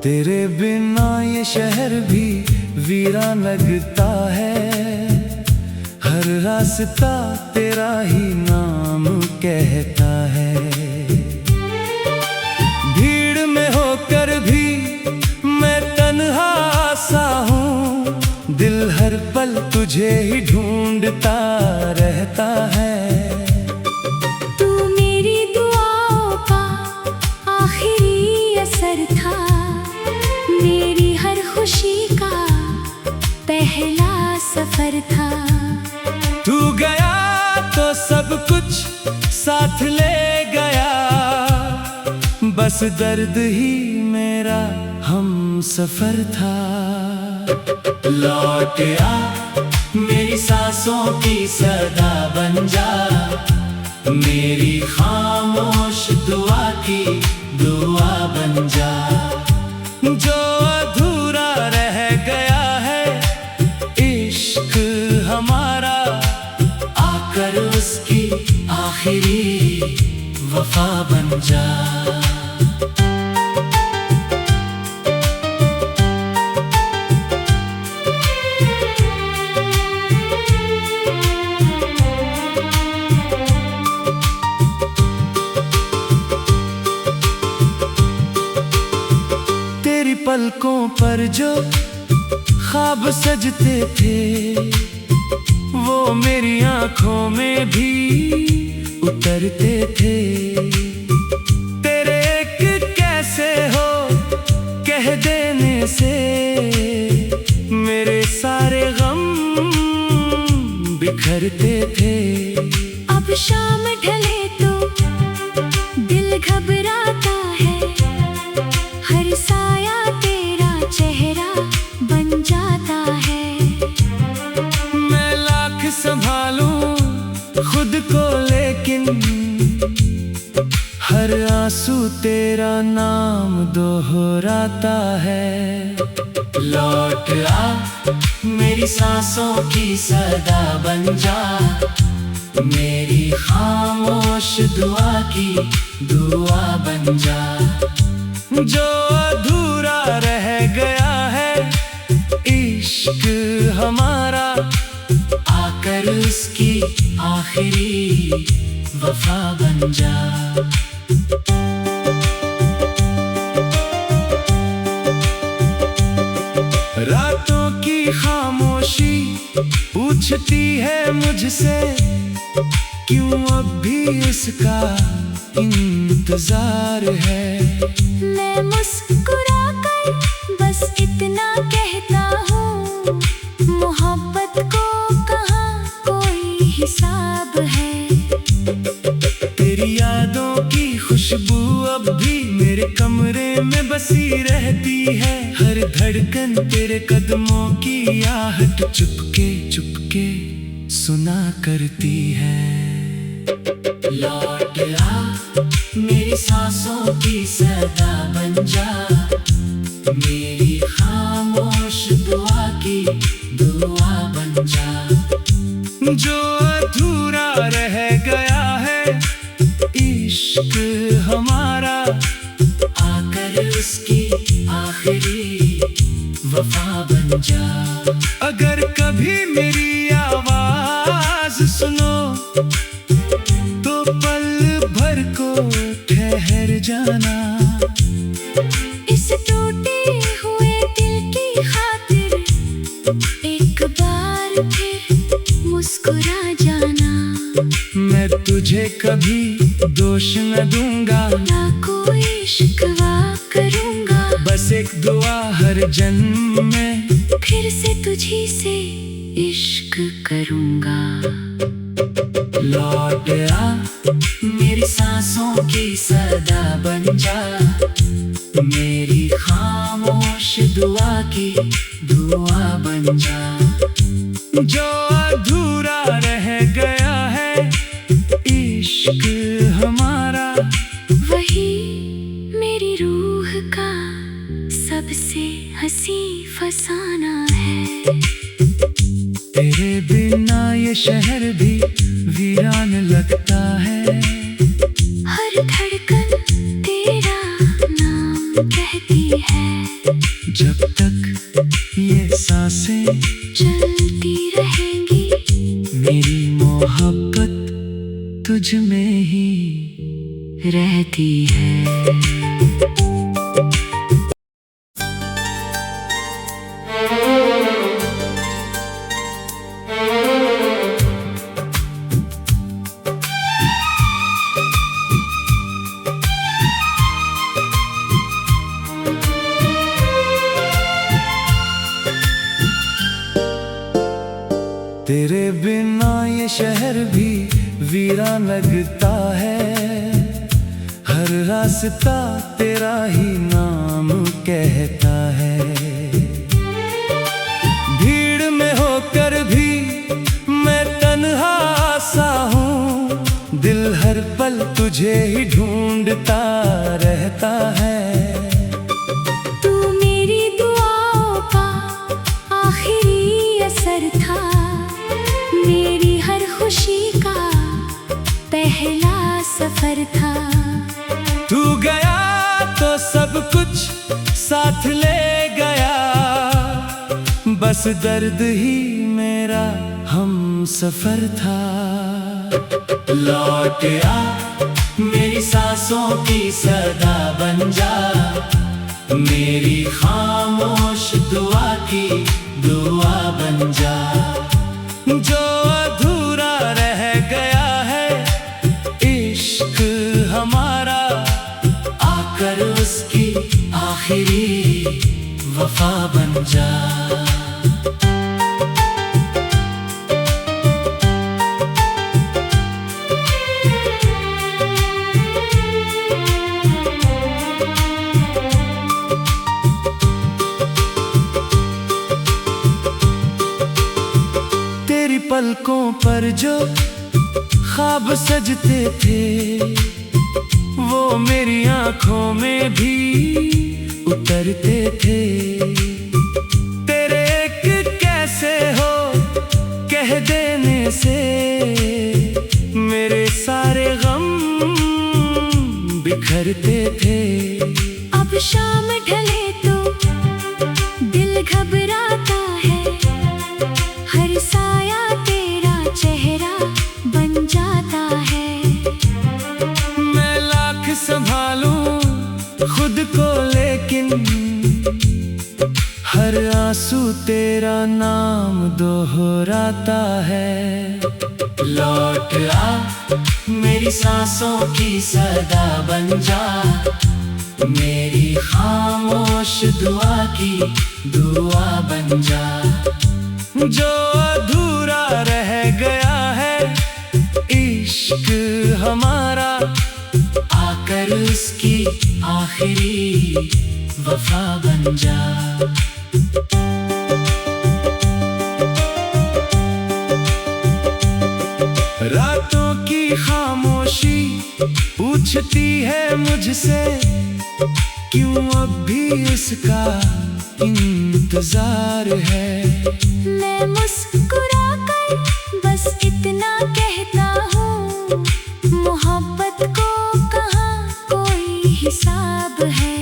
तेरे बिना ये शहर भी वीरान लगता है। हर रास्ता तेरा ही नाम कहता है। भीड़ में होकर भी मैं तन्हा सा हूँ, दिल हर पल तुझे ही ढूंढता रहता है। तू मेरी दुआओं का आखिरी असर था, मेरी हर खुशी का पहला सफर था। तू गया तो सब कुछ साथ ले गया, बस दर्द ही मेरा हम सफर था। लौट आ मेरी सांसों की सदा बन जा, मेरी खामोश दुआ की दुआ बन जा। जो अधूरा रह गया है इश्क हमारा, आकर उसकी आखिरी वफा बन जा। तेरी पलकों पर जो ख्वाब सजते थे, वो मेरी आंखों में भी उतरते थे। तेरे एक कैसे हो कह देने से मेरे सारे गम बिखरते थे। अब शाम ढले तो दिल घबराता है, हर साया तेरा चेहरा बन जाता है। मैं लाख संभालूं खुद को लेकिन हर आंसू तेरा नाम दोहराता है। लौट आ मेरी सांसों की सदा बन जा, मेरी खामोश दुआ की दुआ बन जा। जो अधूरा रह गया है इश्क हमारा, आकर उसकी आखिरी वफा बन जा। रातों की खामोशी पूछती है मुझसे, क्यों अब भी इसका इंतजार है। मैं मुस्कुरा कर बस इतना कहता हूँ, मोहब्बत को कहाँ कोई हिसाब है। तेरी यादों की खुशबू अब भी मेरे कमरे में बसी रहती है। हर धड़कन तेरे कदमों की आहट चुपके चुपके सुना करती है। लौट आ मेरी सांसों की सदा बन जा, मेरी खामोश दुआ की दुआ बन जा। जो अधूरा रह गया है इश्क हमारा, आकर उसकी आखिरी वफा बन जा। अगर कभी मेरी आवाज सुनो तो पल भर को ठहर जाना। इस टूटे हुए दिल की खातिर एक बार फिर मुस्कुरा जाना। मैं तुझे कभी दोष न दूंगा, ना कोई शिकवा करूंगा, बस एक दुआ हर जन्म में फिर से तुझी से इश्क करूंगा। लौट आ मेरी सांसों की सदा बन जा, मेरी खामोश दुआ की दुआ बन जा। जो अधूरा रह गया है इश्क हमारा, वही मेरी रूह का सबसे हंसी फसाना है। तेरे बिना ये शहर भी वीरान लगता है। हर धड़कन तेरा नाम कहती है। जब तक ये सांसें चलती रहेंगी, मेरी मोहब्बत तुझ में ही रहती है। तेरे बिना ये शहर भी वीरान लगता है। हर रास्ता तेरा ही नाम कहता है। भीड़ में होकर भी मैं तन्हा सा हूँ, दिल हर पल तुझे ही ढूंढता रहता है। तू मेरी दुआओं का आखिरी असर था, मेरी हर खुशी का पहला सफर था। तू गया तो सब कुछ साथ ले गया, बस दर्द ही मेरा हम सफर था। लौट आ मेरी सांसों की सदा बन जा, मेरी खामोश दुआ की दुआ बन जा। जो अधूरा रह गया है इश्क हमारा, आकर उसकी आखिरी वफा बन जा। पलकों पर जो ख्वाब सजते थे, वो मेरी आंखों में भी उतरते थे। तेरे एक कैसे हो कह देने से, मेरे सारे गम बिखरते थे। अब शाम ढले तो दिल घबराता है, हर साया तेरा चेहरा बन जाता है। मैं लाख संभालूं खुद को, लेकिन हर आंसू तेरा नाम दोहराता है। लौट आ मेरी सांसों की सदा बन जा, मेरी खामोश दुआ की दुआ बन जा। जो अधूरा रह गया है इश्क हमारा, आकर उसकी आखिरी वफा बन जा। रातों की खामोशी पूछती है मुझसे, क्यों अब भी इसका इंतजार है। मैं मुस्कुरा कर बस इतना कहता हूँ, मोहब्बत को कहाँ कोई हिसाब है।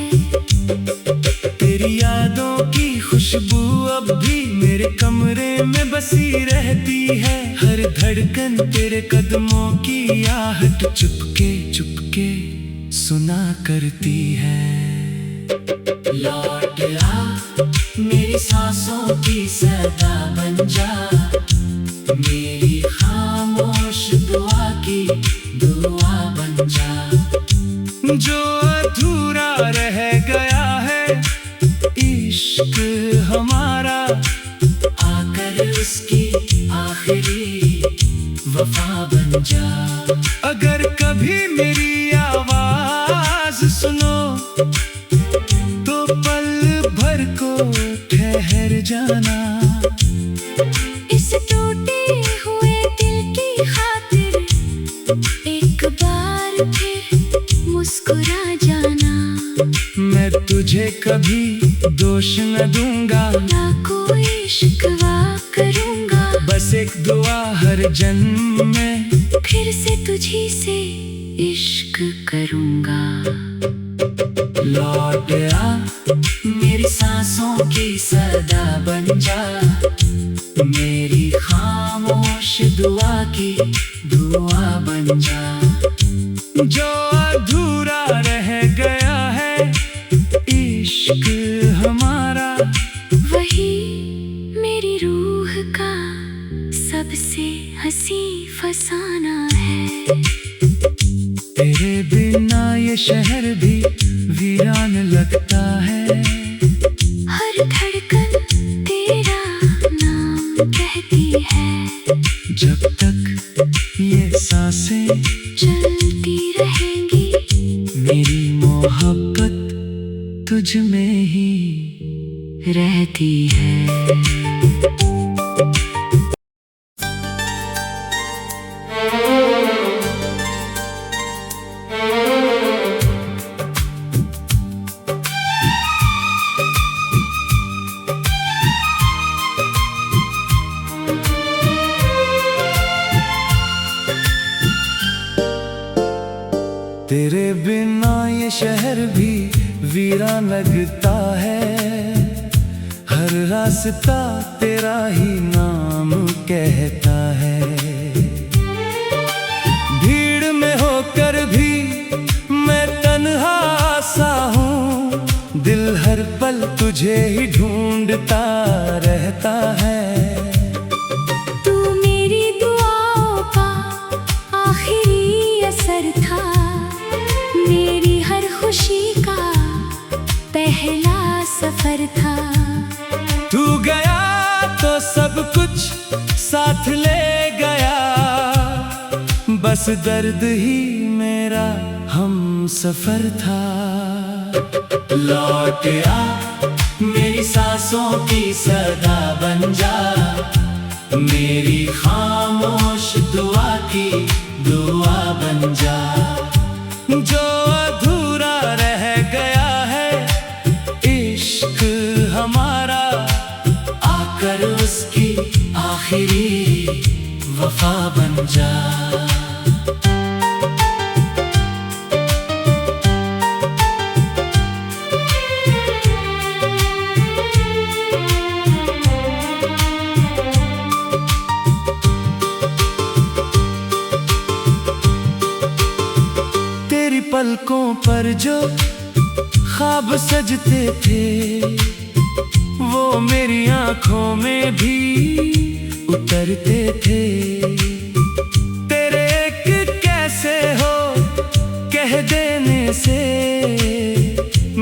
तेरी यादों की खुशबू अब भी मेरे कमरे में बसी रहती है। हर धड़कन तेरे कदमों की आहट चुपके चुपके सुना करती है। लौट आ मेरी सांसों की सदा बन जा, मेरी खामोश दुआ की दुआ बन जा। जो अधूरा रह गया है इश्क हमारा, आकर उसकी आखिरी वफा बन जा। अगर कभी मेरी आवाज सुनो तो पल भर को ठहर जाना। इस टूटे हुए दिल की खातिर एक बार फिर मुस्कुरा जाना। मैं तुझे कभी दोष न दूंगा, ना कोई शिकवा करूंगा। बस एक दुआ हर जन्म में फिर से तुझी से इश्क करूंगा। लौट आ मेरी सांसों की सदा बन जा, मेरी खामोश दुआ की दुआ बन जा। जो अधूरा रह गया है इश्क हमारा, वही मेरी रूह का सबसे हंसी फसाना है। तेरे बिना ये शहर भी वीरान लगता है। हर धड़कन तेरा नाम कहती है। जब तक ये सांसें चलती रहेंगी, मेरी मोहब्बत तुझ में ही रहती है। तेरे बिना ये शहर भी वीरान लगता है। हर रास्ता तेरा ही नाम कहता है। भीड़ में होकर भी मैं तन्हा सा हूँ, दिल हर पल तुझे ही ढूंढता रहता है। तू मेरी दुआओं का आखिरी असर था, मेरी हर खुशी का पहला सफर था। तू गया तो सब कुछ साथ ले गया, बस दर्द ही मेरा हम सफर था। लौट आ मेरी सांसों की सदा बन जा, मेरी खामोश दुआ की दुआ बन जा। जो अधूरा रह गया है इश्क हमारा, आकर उसकी आखिरी वफा बन जा। तेरी पलकों पर जो ख्वाब सजते थे, वो मेरी आंखों में भी उतरते थे। तेरे एक कैसे हो कह देने से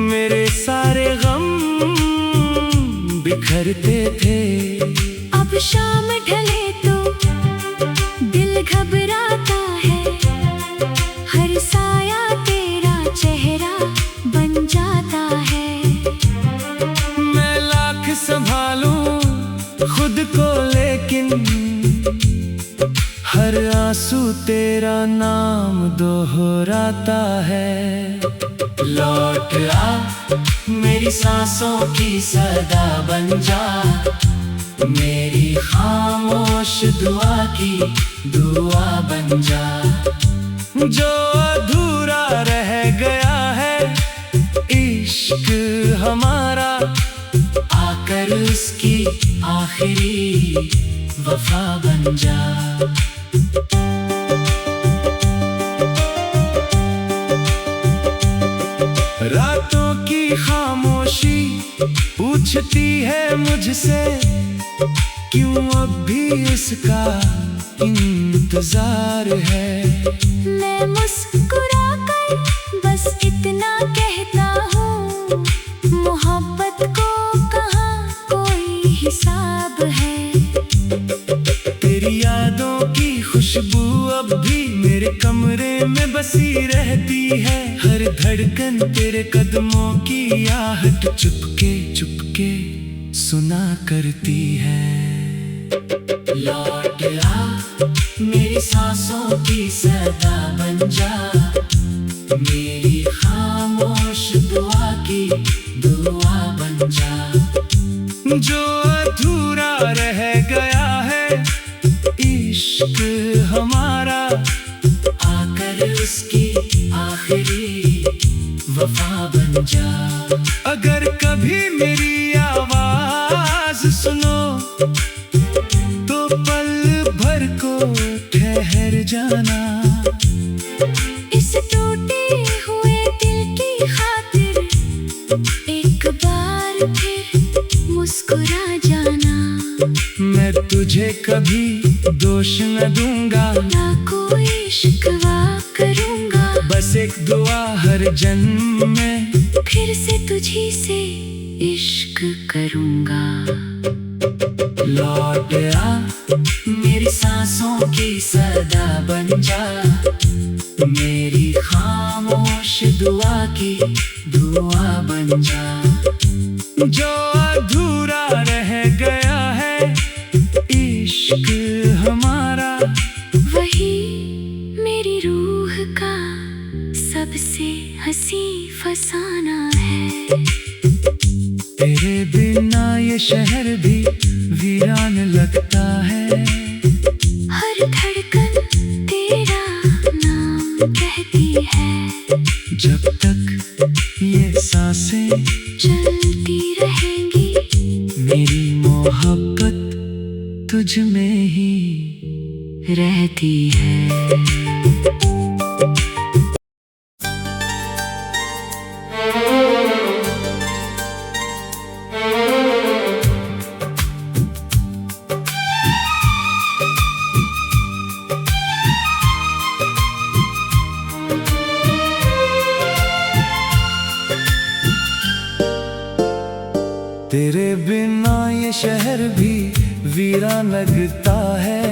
मेरे सारे गम बिखरते थे। अब शाम ढले तो दिल घबराता है, हर साया तेरा चेहरा बन जाता है। मैं लाख संभालूं खुद को लेकिन हर आंसू तेरा नाम दोहराता है। लौट आ मेरी सांसों की सदा बन जा, मेरी खामोश दुआ की दुआ बन जा। जो अधूरा रह गया है इश्क हमारा, आकर उसकी आखिरी वफा बन जा। रातों की खामोशी पूछती है मुझसे, क्यों अब भी इसका इंतजार है। मैं मुस्कुरा कर बस इतना कहता हूँ, मोहब्बत को कहाँ कोई हिसाब है। तेरी यादों की खुशबू अब भी मेरे कमरे में बसी रहती है। हर धड़कन तेरे कदमों की आहट चुपके चुपके सुना करती है। लौट आ मेरी सांसों की सदा बन जा, मेरी खामोश दुआ की दुआ बन जा। जो अधूरा रह गया है इश्क हमारा, आकर उसकी आखिरी वफा बन जा। अगर कभी मेरी आवाज न दूंगा, ना कोई शिकवा करूंगा। बस एक दुआ हर जन्म में, फिर से तुझी से इश्क करूंगा। लौट आ मेरी सांसों की सदा बन जा, मेरी खामोश दुआ की दुआ बन जा। जो अधूरा रह गया है इश्क हमारा, वही मेरी रूह का सबसे हंसी फसाना है। तेरे बिना ये शहर भी वीरान लगता है। हर धड़कन तेरा नाम कहती है। जब तक ये सांसें चलती रहेंगी, मेरी मोहब्बत तुझ में ही रहती है। तेरे बिना ये शहर भी वीरान लगता है।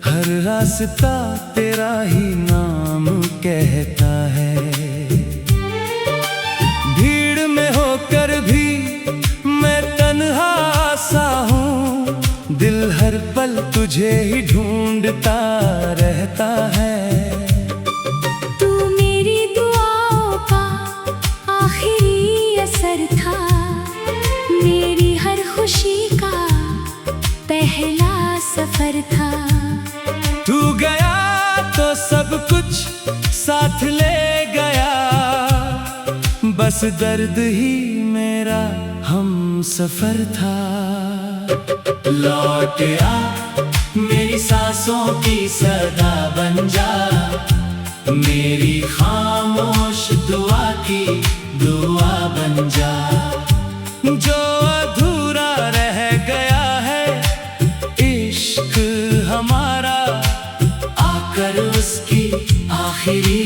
हर रास्ता तेरा ही नाम कहता है। भीड़ में होकर भी मैं तन्हा सा हूँ, दिल हर पल तुझे ही ढूंढता रहता है। तू मेरी दुआओं का आखिरी असर था, मेरी हर खुशी का पहला सफर था। तू गया तो सब कुछ साथ ले गया, बस दर्द ही मेरा हम सफर था। लौट आ मेरी सांसों की सदा बन जा, मेरी खामोश दुआ की दुआ बन जा। जो अधूरा रह गया है इश्क हमारा, आकर उसकी आखिरी